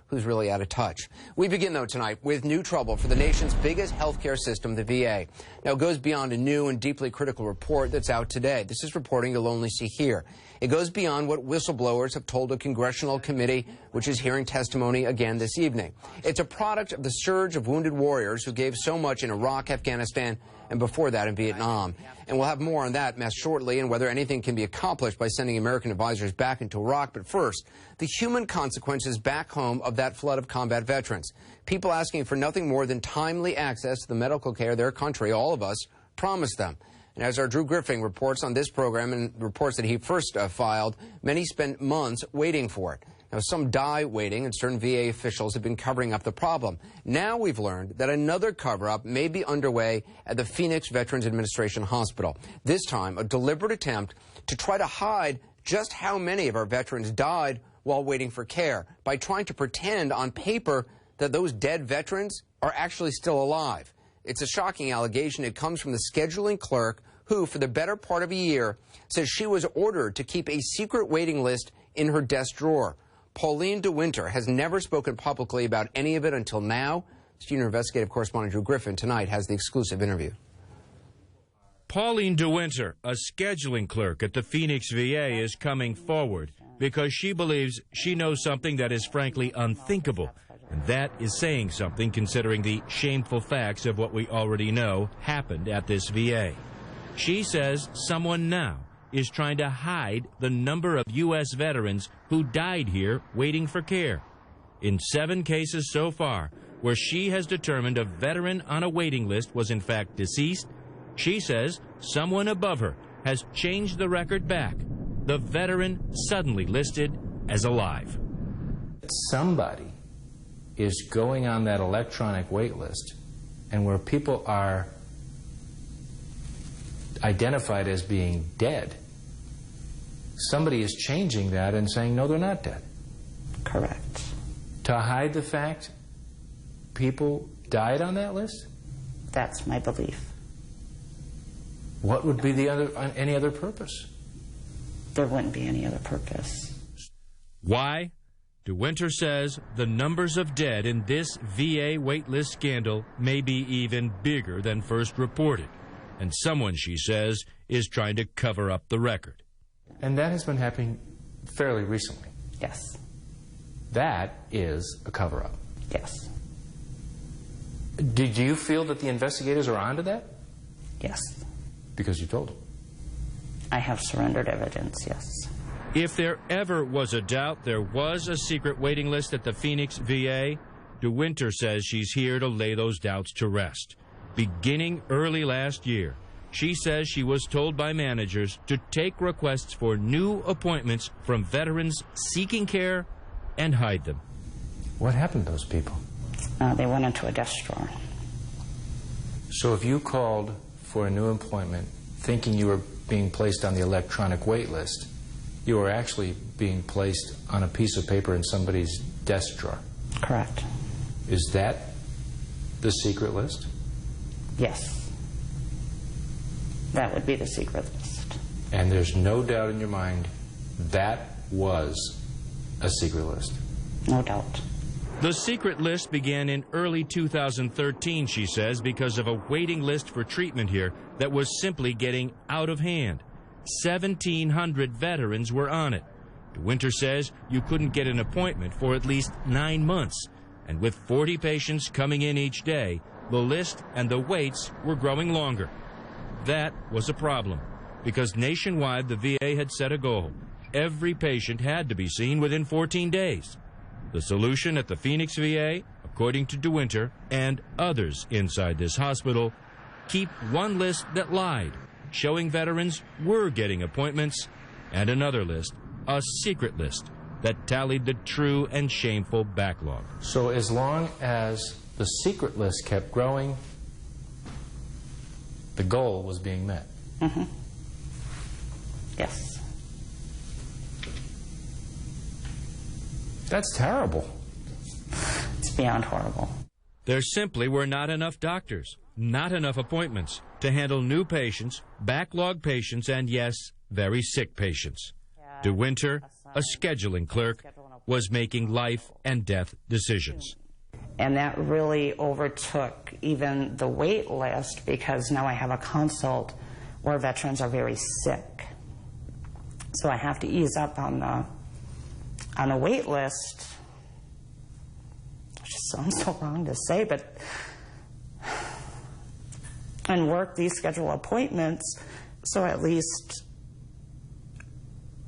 who's really out of touch. We begin, though, tonight with new trouble for the nation's biggest healthcare system, the VA. Now, it goes beyond a new and deeply critical report that's out today. This is reporting you'll only see here. It goes beyond what whistleblowers have told a congressional committee, which is hearing testimony again this evening. It's a product of the surge of wounded warriors who gave so much in Iraq, Afghanistan, and before that in Vietnam. And we'll have more on that mess shortly and whether anything can be accomplished by sending American advisors back into Iraq. But first, the human consequences back home of that flood of combat veterans. People asking for nothing more than timely access to the medical care their country, all of us, promised them. And as our Drew Griffin reports on this program and reports that he first filed, many spent months waiting for it. Now, some die waiting, and certain VA officials have been covering up the problem. Now we've learned that another cover-up may be underway at the Phoenix Veterans Administration Hospital. This time, a deliberate attempt to try to hide just how many of our veterans died while waiting for care by trying to pretend on paper that those dead veterans are actually still alive. It's a shocking allegation. It comes from the scheduling clerk who, for the better part of a year, says she was ordered to keep a secret waiting list in her desk drawer. Pauline DeWinter has never spoken publicly about any of it until now. Senior investigative correspondent Drew Griffin tonight has the exclusive interview. Pauline DeWinter, a scheduling clerk at the Phoenix VA, is coming forward because she believes she knows something that is frankly unthinkable. And that is saying something considering the shameful facts of what we already know happened at this VA. She says someone now is trying to hide the number of U.S. veterans who died here waiting for care. In 7 cases so far, where she has determined a veteran on a waiting list was in fact deceased, she says someone above her has changed the record back. The veteran suddenly listed as alive. Somebody is going on that electronic wait list, and where people are identified as being dead, somebody is changing that and saying, no, they're not dead. Correct. To hide the fact people died on that list? That's my belief. What would be any other purpose? There wouldn't be any other purpose. Why? DeWinter says the numbers of dead in this VA waitlist scandal may be even bigger than first reported. And someone, she says, is trying to cover up the record. And that has been happening fairly recently. Yes. That is a cover-up. Yes. Did you feel that the investigators are onto that? Yes. Because you told them. I have surrendered evidence, yes. If there ever was a doubt there was a secret waiting list at the Phoenix VA, DeWinter says she's here to lay those doubts to rest. Beginning early last year, she says she was told by managers to take requests for new appointments from veterans seeking care and hide them. What happened to those people? They went into a desk drawer. So if you called for a new appointment thinking you were being placed on the electronic wait list, you were actually being placed on a piece of paper in somebody's desk drawer? Correct. Is that the secret list? Yes. That would be the secret list. And there's no doubt in your mind that was a secret list? No doubt. The secret list began in early 2013, she says, because of a waiting list for treatment here that was simply getting out of hand. 1,700 veterans were on it. DeWinter says you couldn't get an appointment for at least 9 months. And with 40 patients coming in each day, the list and the waits were growing longer. That was a problem, because nationwide the VA had set a goal. Every patient had to be seen within 14 days. The solution at the Phoenix VA, according to DeWinter and others inside this hospital, keep one list that lied, showing veterans were getting appointments, and another list, a secret list, that tallied the true and shameful backlog. So as long as the secret list kept growing, the goal was being met. Mm-hmm. Yes. That's terrible. It's beyond horrible. There simply were not enough doctors, not enough appointments to handle new patients, backlog patients, and yes, very sick patients. DeWinter, a scheduling clerk, was making life and death decisions. And that really overtook even the wait list, because now I have a consult where veterans are very sick. So I have to ease up on the wait list, which sounds so wrong to say, but and work these scheduled appointments, so at least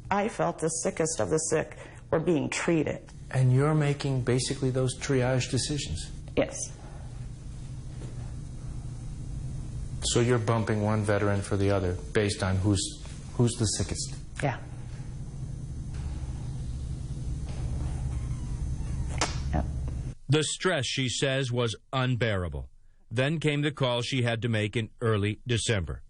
I felt the sickest of the sick were being treated. And you're making basically those triage decisions? Yes. So you're bumping one veteran for the other based on who's the sickest? Yeah. Yep. The stress, she says, was unbearable. Then came the call she had to make in early December.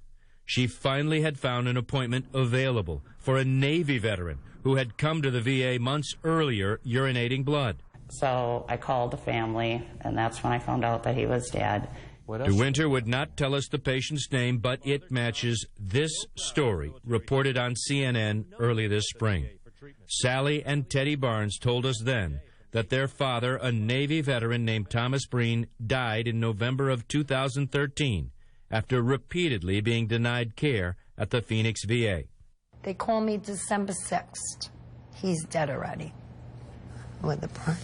She finally had found an appointment available for a Navy veteran who had come to the VA months earlier urinating blood. So I called the family, and that's when I found out that he was dead. DeWinter would not tell us the patient's name, but it matches this story reported on CNN early this spring. Sally and Teddy Barnes told us then that their father, a Navy veteran named Thomas Breen, died in November of 2013 after repeatedly being denied care at the Phoenix VA. They call me December 6th. He's dead already. With the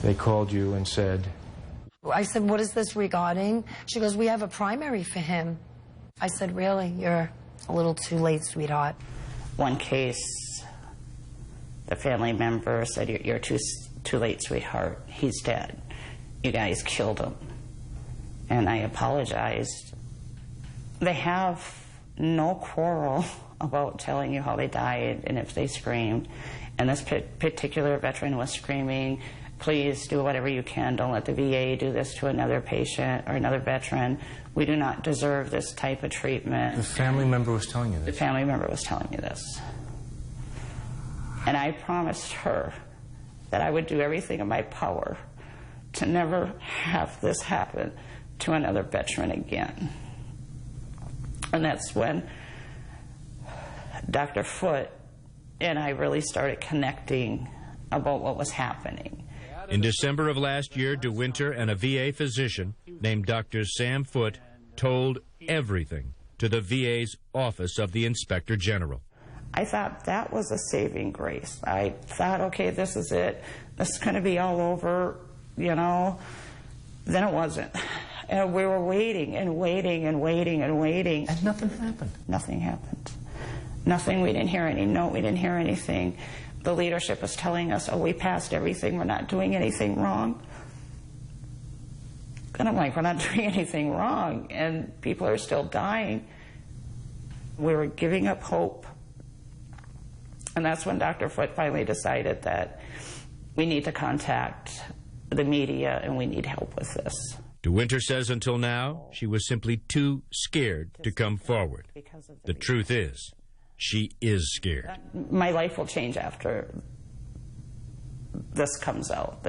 They called you and said? I said, what is this regarding? She goes, we have a primary for him. I said, really? You're a little too late, sweetheart. One case, the family member said, you're too late, sweetheart. He's dead. You guys killed him. And I apologized. They have no quarrel about telling you how they died and if they screamed. And this particular veteran was screaming, please do whatever you can. Don't let the VA do this to another patient or another veteran. We do not deserve this type of treatment. The family member was telling you this? The family member was telling me this. And I promised her that I would do everything in my power to never have this happen to another veteran again. And that's when Dr. Foote and I really started connecting about what was happening. In December of last year, DeWinter and a VA physician named Dr. Sam Foote told everything to the VA's Office of the Inspector General. I thought that was a saving grace. I thought, okay, this is it. This is going to be all over, you know. Then it wasn't. And we were waiting and waiting and waiting and waiting. And nothing happened. Nothing happened. Nothing. We didn't hear any note. We didn't hear anything. The leadership was telling us, oh, we passed everything. We're not doing anything wrong. And I'm like, we're not doing anything wrong. And people are still dying. We were giving up hope. And that's when Dr. Foote finally decided that we need to contact the media and we need help with this. DeWinter says until now, she was simply too scared to come forward. The truth is, she is scared. My life will change after this comes out.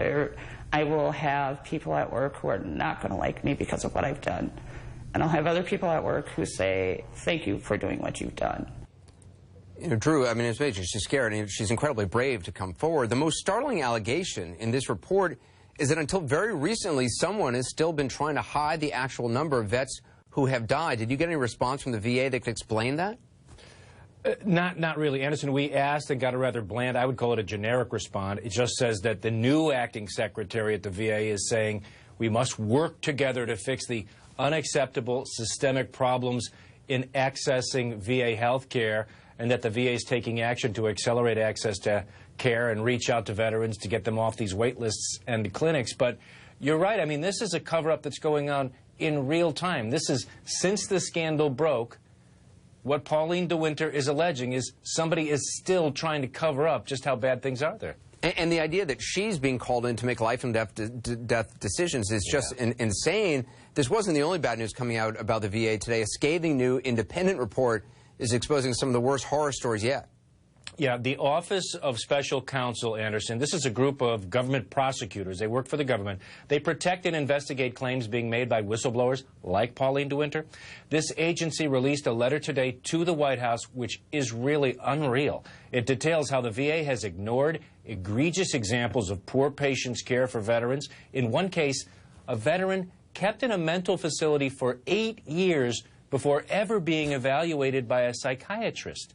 I will have people at work who are not going to like me because of what I've done. And I'll have other people at work who say, thank you for doing what you've done. You know, Drew, I mean, it's basically she's scared, and she's incredibly brave to come forward. The most startling allegation in this report is that until very recently, someone has still been trying to hide the actual number of vets who have died. Did you get any response from the VA that could explain that? Not really, Anderson. We asked and got a rather bland, I would call it a generic response. It just says that the new acting secretary at the VA is saying we must work together to fix the unacceptable systemic problems in accessing VA health care, and that the VA is taking action to accelerate access to care and reach out to veterans to get them off these wait lists and clinics. But you're right. I mean, this is a cover-up that's going on in real time. This is, since the scandal broke, what Pauline DeWinter is alleging is somebody is still trying to cover up just how bad things are there. And the idea that she's being called in to make life and death decisions is just insane. This wasn't the only bad news coming out about the VA today. A scathing new independent report is exposing some of the worst horror stories yet. Yeah, the Office of Special Counsel, Anderson, this is a group of government prosecutors. They work for the government. They protect and investigate claims being made by whistleblowers like Pauline DeWinter. This agency released a letter today to the White House, which is really unreal. It details how the VA has ignored egregious examples of poor patients' care for veterans. In one case, a veteran kept in a mental facility for 8 years before ever being evaluated by a psychiatrist.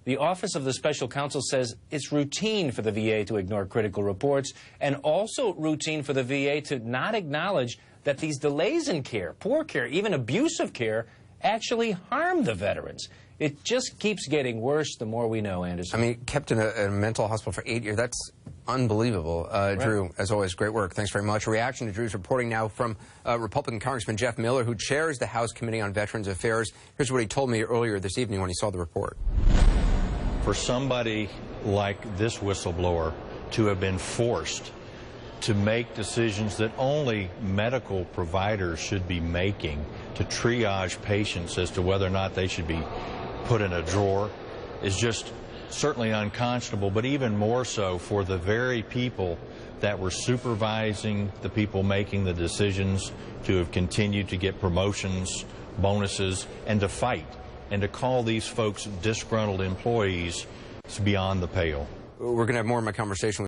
The Office of the Special Counsel says it's routine for the VA to ignore critical reports, and also routine for the VA to not acknowledge that these delays in care, poor care, even abusive care, actually harm the veterans. It just keeps getting worse the more we know, Anderson. I mean, kept in a mental hospital for 8 years. That's unbelievable. Drew, as always, great work. Thanks very much. A reaction to Drew's reporting now from Republican Congressman Jeff Miller, who chairs the House Committee on Veterans Affairs. Here's what he told me earlier this evening when he saw the report. For somebody like this whistleblower to have been forced to make decisions that only medical providers should be making to triage patients as to whether or not they should be put in a drawer is just certainly unconscionable, but even more so for the very people that were supervising the people making the decisions to have continued to get promotions, bonuses, and to fight. And to call these folks disgruntled employees is beyond the pale. We're going to have more of my conversation with